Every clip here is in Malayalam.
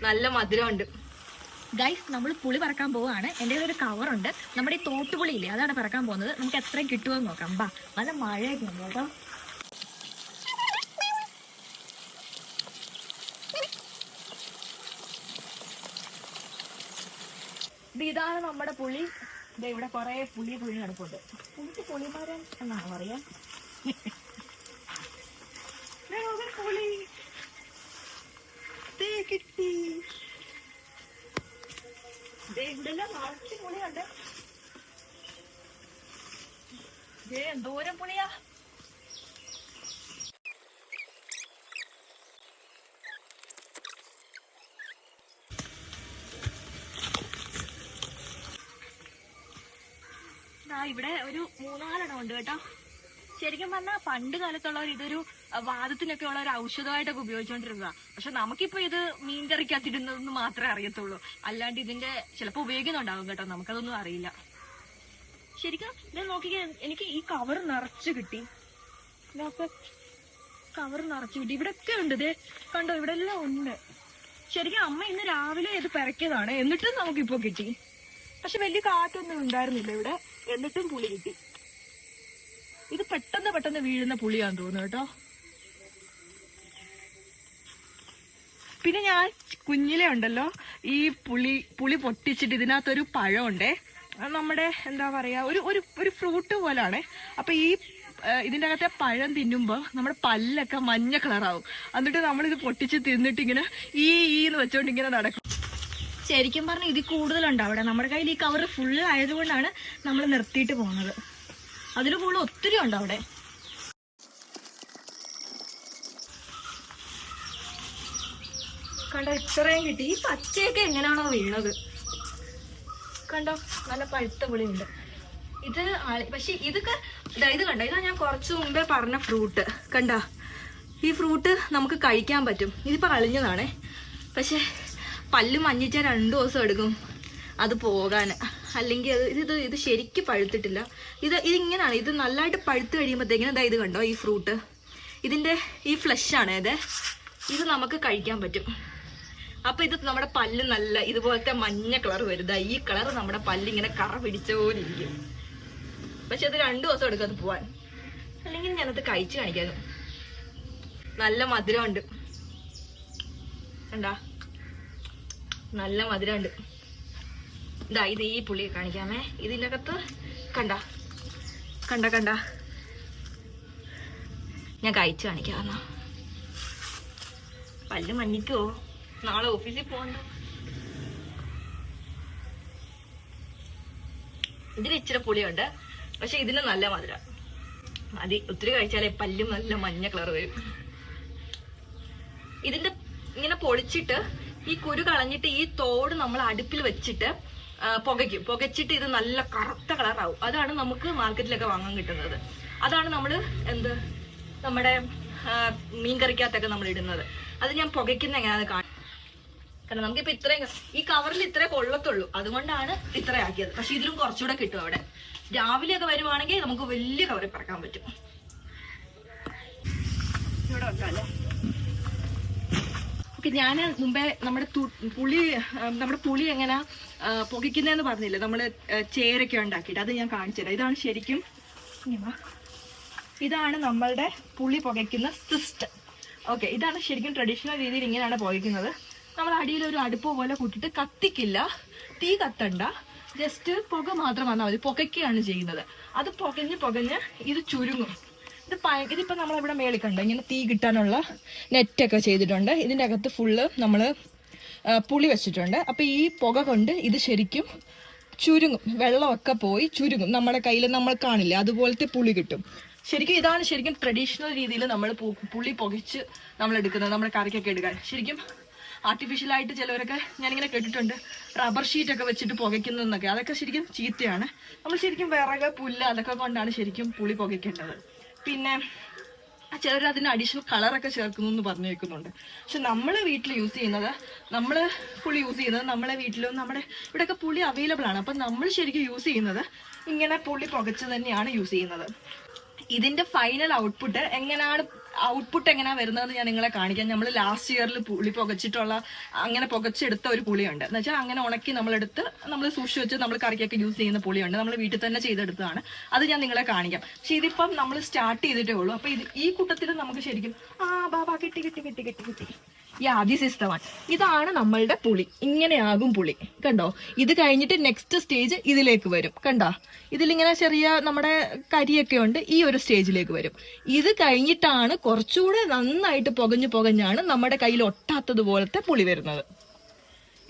നല്ല മധുരമുണ്ട്. ഗൈസ്, നമ്മൾ പുളി പറക്കാൻ പോവാണ്. എൻ്റെ ഒരു കവറുണ്ട്, നമ്മുടെ ഈ തോട്ടുപുളി ഇല്ലേ, അതാണ് പറക്കാൻ പോകുന്നത്. നമുക്ക് എത്രയും കിട്ടുമെന്ന് നോക്കാം. ബാ, നല്ല മഴയൊക്കെ ഉണ്ട് കേട്ടോ. ഇതാണ് നമ്മുടെ പുളി. ഇവിടെ കുറെ പുളി കിടപ്പുണ്ട്. എനിക്ക് പുളിമരം എന്നാണ് പറയാ. പുളി കിട്ടി. ഇവിടെല്ലാം നിറച്ച് പുളിയുണ്ട്. എന്തോരം പുളിയാ. ഇവിടെ ഒരു 3-4 ഉണ്ട് കേട്ടോ. ശരിക്കും പറഞ്ഞാൽ പണ്ട് കാലത്തുള്ളവർ ഇതൊരു വാദത്തിനൊക്കെ ഉള്ള ഒരു ഔഷധമായിട്ടൊക്കെ ഉപയോഗിച്ചുകൊണ്ടിരുന്നതാ. പക്ഷെ നമുക്കിപ്പോ ഇത് മീൻകറിക്കകത്തിടുന്നതെന്ന് മാത്രമേ അറിയത്തുള്ളൂ. അല്ലാണ്ട് ഇതിന്റെ ചിലപ്പോ ഉപയോഗിക്കുന്നുണ്ടാവും കേട്ടോ, നമുക്കതൊന്നും അറിയില്ല. ശരിക്കും ഇത് നോക്കിക്കേ, എനിക്ക് ഈ കവർ നിറച്ച് കിട്ടി. കവർ നിറച്ച് കിട്ടി. ഇവിടെയൊക്കെ ഉണ്ട്, ഇതേ കണ്ടോ, ഇവിടെ എല്ലാം ഉണ്ട്. ശരിക്കും അമ്മ ഇന്ന് രാവിലെ ഇത് പിറക്കിയതാണ്, എന്നിട്ടും നമുക്കിപ്പോ കിട്ടി. പക്ഷെ വലിയ കാറ്റൊന്നും ഉണ്ടായിരുന്നില്ല ഇവിടെ, എന്നിട്ടും പുളി കിട്ടി. ഇത് പെട്ടെന്ന് വീഴുന്ന പുളിയാന്ന് തോന്നുന്നു കേട്ടോ. പിന്നെ ഞാൻ കുഞ്ഞിലെ ഉണ്ടല്ലോ ഈ പുളി പൊട്ടിച്ചിട്ട് ഇതിനകത്തൊരു പഴമുണ്ടേ, നമ്മുടെ എന്താ പറയാ, ഒരു ഫ്രൂട്ട് പോലാണ്. അപ്പൊ ഈ ഇതിന്റെ അകത്തെ പഴം തിന്നുമ്പോ നമ്മുടെ പല്ലൊക്കെ മഞ്ഞ കളറാവും. എന്നിട്ട് നമ്മളിത് പൊട്ടിച്ച് തിന്നിട്ട് ഇങ്ങനെ ഈന്ന് വെച്ചോണ്ട് ഇങ്ങനെ നടക്കും. ശരിക്കും പറഞ്ഞാൽ ഇതിൽ കൂടുതലുണ്ട് അവിടെ. നമ്മുടെ കയ്യിൽ ഈ കവർ ഫുൾ ആയതുകൊണ്ടാണ് നമ്മൾ നിർത്തിയിട്ട് പോകുന്നത്. അതിൽ കൂടുതൽ ഒത്തിരി ഉണ്ട് അവിടെ. കണ്ടോ, ഇത്രയും കിട്ടി. ഈ പച്ചയൊക്കെ എങ്ങനെയാണോ വീണത് കണ്ടോ, നല്ല പഴുത്ത പുളിയുണ്ട് ഇത്. പക്ഷെ ഇതൊക്കെ ഇത് കണ്ടോ, ഇതാ ഞാൻ കുറച്ചു മുമ്പേ പറഞ്ഞ ഫ്രൂട്ട്. കണ്ടോ, ഈ ഫ്രൂട്ട് നമുക്ക് കഴിക്കാൻ പറ്റും. ഇതിപ്പോ അളിഞ്ഞതാണേ, പക്ഷെ പല്ല് മഞ്ഞിച്ച 2 ദിവസം എടുക്കും അത് പോകാൻ. അല്ലെങ്കിൽ ഇത് ശരിക്കും പഴുത്തിട്ടില്ല. ഇതിങ്ങനെയാണ്. ഇത് നല്ലതായിട്ട് പഴുത്ത് കഴിയുമ്പോഴത്തേക്കിനും ഇത് കണ്ടോ, ഈ ഫ്രൂട്ട്, ഇതിന്റെ ഈ ഫ്ലഷ് ആണ് ഇത് നമുക്ക് കഴിക്കാൻ പറ്റും. അപ്പൊ ഇത് നമ്മുടെ പല്ല് നല്ല ഇതുപോലത്തെ മഞ്ഞ കളർ വരുതാ. ഈ കളർ നമ്മുടെ പല്ല് ഇങ്ങനെ കറ പിടിച്ച പോലെ ഇരിക്കും. പക്ഷെ അത് 2 ദിവസം എടുക്കും അത് പോവാൻ. അല്ലെങ്കിൽ ഞാനത് കഴിച്ചു കാണിക്കാനും. നല്ല മധുരമുണ്ട് കണ്ടാ, നല്ല മധുരമുണ്ട്. ഇത് ഈ പുളി കാണിക്കാമേ. ഇതിൻ്റെ അകത്ത് കണ്ട ഞാൻ കഴിച്ചു കാണിക്കാമെന്നാ. പല്ല് മഞ്ഞിക്കോ, നാളെ ഓഫീസിൽ പോകണ്ട. ഇതിന് ഇച്ചിരി പുളിയുണ്ട്, പക്ഷെ ഇതിന് നല്ല മധുരം. ഒത്തിരി കഴിച്ചാലേ പല്ലും നല്ല മഞ്ഞ കളർ വരും. ഇതിന്റെ ഇങ്ങനെ പൊളിച്ചിട്ട് ഈ കുരു കളഞ്ഞിട്ട് ഈ തോട് നമ്മൾ അടുപ്പിൽ വെച്ചിട്ട് പുകച്ചിട്ട് ഇത് നല്ല കറുത്ത കളറാവും. അതാണ് നമുക്ക് മാർക്കറ്റിലൊക്കെ വാങ്ങാൻ കിട്ടുന്നത്. അതാണ് നമ്മൾ നമ്മുടെ മീൻകറിക്കകത്തൊക്കെ നമ്മൾ ഇടുന്നത്. അത് ഞാൻ പുകയ്ക്കുന്ന എങ്ങനെയാണെന്ന് കാരണം നമുക്കിപ്പോ ഇത്രയും ഈ കവറിൽ ഇത്രേ കൊള്ളത്തുള്ളൂ, അതുകൊണ്ടാണ് ഇത്ര ആക്കിയത്. പക്ഷെ ഇതിലും കുറച്ചുകൂടെ കിട്ടും അവിടെ. രാവിലെയൊക്കെ വരുവാണെങ്കിൽ നമുക്ക് വലിയ കവറിൽ പറക്കാൻ പറ്റും. ഇവിടെ വെക്കാല്ലേ. ഓക്കെ, ഞാൻ മുമ്പേ നമ്മുടെ പുളി എങ്ങനെ പുകയ്ക്കുന്നതെന്ന് പറഞ്ഞില്ലേ, നമ്മള് ചേരൊക്കെ ഉണ്ടാക്കിയിട്ട്, അത് ഞാൻ കാണിച്ചു തരാം. ഇതാണ് ശരിക്കും, ഇതാണ് നമ്മളുടെ പുളി പുകയ്ക്കുന്ന സിസ്റ്റം. ഓക്കെ, ഇതാണ് ശരിക്കും ട്രഡീഷണൽ രീതിയിൽ ഇങ്ങനെയാണ് പുകയ്ക്കുന്നത്. നമ്മൾ അടിയിൽ ഒരു അടുപ്പ് പോലെ കൂട്ടിയിട്ട് കത്തിക്കില്ല, തീ കത്തണ്ട, ജസ്റ്റ് പുക മാത്രം വന്നാൽ മതി. പുകയ്ക്കുകയാണ് ചെയ്യുന്നത്. അത് പുകഞ്ഞ് ഇത് ചുരുങ്ങും. ഇതിപ്പോ നമ്മളിവിടെ മേളിൽ കണ്ടോ, ഇങ്ങനെ തീ കിട്ടാനുള്ള നെറ്റൊക്കെ ചെയ്തിട്ടുണ്ട്. ഇതിൻ്റെ അകത്ത് ഫുള്ള് നമ്മൾ പുളി വെച്ചിട്ടുണ്ട്. അപ്പൊ ഈ പുക കൊണ്ട് ഇത് ശരിക്കും ചുരുങ്ങും, വെള്ളമൊക്കെ പോയി ചുരുങ്ങും. നമ്മുടെ കയ്യിൽ നമ്മൾ കാണില്ല, അതുപോലത്തെ പുളി കിട്ടും. ഇതാണ് ശരിക്കും ട്രഡീഷണൽ രീതിയിൽ നമ്മൾ പുളി പുകച്ച് നമ്മൾ എടുക്കുന്നത്, നമ്മുടെ കറിക്കൊക്കെ എടുക്കാൻ. ശരിക്കും ആർട്ടിഫിഷ്യലായിട്ട് ചിലവരൊക്കെ ഞാനിങ്ങനെ കേട്ടിട്ടുണ്ട് റബ്ബർ ഷീറ്റൊക്കെ വെച്ചിട്ട് പുകയ്ക്കുന്നതെന്നൊക്കെ. അതൊക്കെ ശരിക്കും ചീത്തയാണ്. നമ്മൾ ശരിക്കും വിറക്, പുല്ല് അതൊക്കെ കൊണ്ടാണ് ശരിക്കും പുളി പുകയ്ക്കേണ്ടത്. പിന്നെ ചിലർ അതിന് അഡീഷണൽ കളറൊക്കെ ചേർക്കുന്നു എന്ന് പറഞ്ഞു കേൾക്കുന്നുണ്ട്. പക്ഷെ നമ്മൾ വീട്ടിൽ യൂസ് ചെയ്യുന്നത്, നമ്മൾ പുളി യൂസ് ചെയ്യുന്നത് നമ്മളെ വീട്ടിലും നമ്മുടെ ഇവിടെയൊക്കെ പുളി അവൈലബിൾ ആണ്. അപ്പം നമ്മൾ ശരിക്കും യൂസ് ചെയ്യുന്നത് ഇങ്ങനെ പുളി പുകച്ച് തന്നെയാണ് യൂസ് ചെയ്യുന്നത്. ഇതിന്റെ ഫൈനൽ ഔട്ട്പുട്ട് എങ്ങനെയാണ് ഔട്ട്പുട്ട് എങ്ങനെയാ വരുന്നതെന്ന് ഞാൻ നിങ്ങളെ കാണിക്കാം. നമ്മൾ ലാസ്റ്റ് ഇയറിൽ പുളി പുകച്ചിട്ടുള്ള അങ്ങനെ പുകച്ചെടുത്ത ഒരു പുളിയുണ്ട്. എന്ന് വെച്ചാൽ അങ്ങനെ ഉണക്കി നമ്മളെടുത്ത് നമ്മൾ സൂക്ഷിച്ച് വെച്ച് നമ്മൾ കറിക്കൊക്കെ യൂസ് ചെയ്യുന്ന പുളിയുണ്ട്. നമ്മൾ വീട്ടിൽ തന്നെ ചെയ്തെടുത്തതാണ്. അത് ഞാൻ നിങ്ങളെ കാണിക്കാം. പക്ഷെ ഇതിപ്പം നമ്മൾ സ്റ്റാർട്ട് ചെയ്തിട്ടേ ഉള്ളൂ. അപ്പൊ ഇത് ഈ കൂട്ടത്തിൽ നമുക്ക് ശരിക്കും ബാബാ കിട്ടി യാ ദിസ് ഇസ് ദ വൺ. ഇതാണ് നമ്മളുടെ പുളി. ഇങ്ങനെയാകും പുളി. കണ്ടോ? ഇത് കഴിഞ്ഞിട്ട് നെക്സ്റ്റ് സ്റ്റേജ് ഇതിലേക്ക് വരും. കണ്ടോ? ഇതിലിങ്ങനെ ചെറിയ നമ്മുടെ കരിയൊക്കെ ഉണ്ട്. ഈ ഒരു സ്റ്റേജിലേക്ക് വരും. ഇത് കഴിഞ്ഞിട്ടാണ് കുറച്ചുകൂടെ നന്നായിട്ട് പുകഞ്ഞാണ് നമ്മുടെ കയ്യിൽ ഒട്ടാത്തത് പോലത്തെ പുളി വരുന്നത്.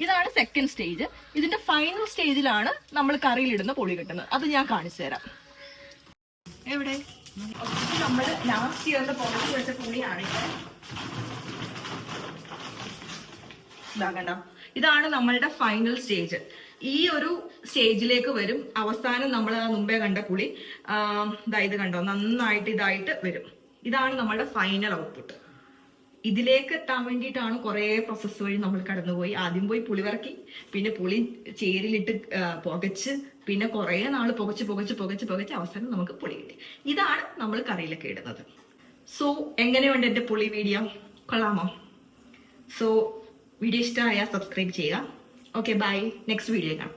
ഇതാണ് സെക്കൻഡ് സ്റ്റേജ്. ഇതിന്റെ ഫൈനൽ സ്റ്റേജിലാണ് നമ്മൾ കറിയിലിടുന്ന പുളി കിട്ടുന്നത്. അത് ഞാൻ കാണിച്ചു തരാം. എവിടെ? നമ്മൾ ലാസ്റ്റ് ഇയറിൽ പുകച്ചു വെച്ച പുളിയാണിത്. കണ്ടോ? ഇതാണ് നമ്മളുടെ ഫൈനൽ സ്റ്റേജ്. ഈ ഒരു സ്റ്റേജിലേക്ക് വരും അവസാനം നമ്മൾ മുമ്പേ കണ്ട പുളി. ഇത് കണ്ടോ? നന്നായിട്ട് ഇതായിട്ട് വരും. ഇതാണ് നമ്മളുടെ ഫൈനൽ ഔട്ട്പുട്ട്. ഇതിലേക്ക് എത്താൻ വേണ്ടിയിട്ടാണ് കുറെ പ്രോസസ്സ് വഴി നമ്മൾ കടന്നുപോയി. ആദ്യം പോയി പുളി വറക്കി, പിന്നെ പുളി ചേരിലിട്ട് പുകച്ച്, പിന്നെ കുറെ നാൾ പുകച്ച് അവസാനം നമുക്ക് പുളി കിട്ടി. ഇതാണ് നമ്മൾ കറിയിലൊക്കെ ഇടുന്നത്. സോ എങ്ങനെയുണ്ട് എന്റെ പുളി വീഡിയോ? കൊള്ളാമോ? സോ വീഡിയോ ഇഷ്ടമായ സബ്സ്ക്രൈബ് ചെയ്യുക. Okay, bye. നെക്സ്റ്റ് വീഡിയോ കാണാം.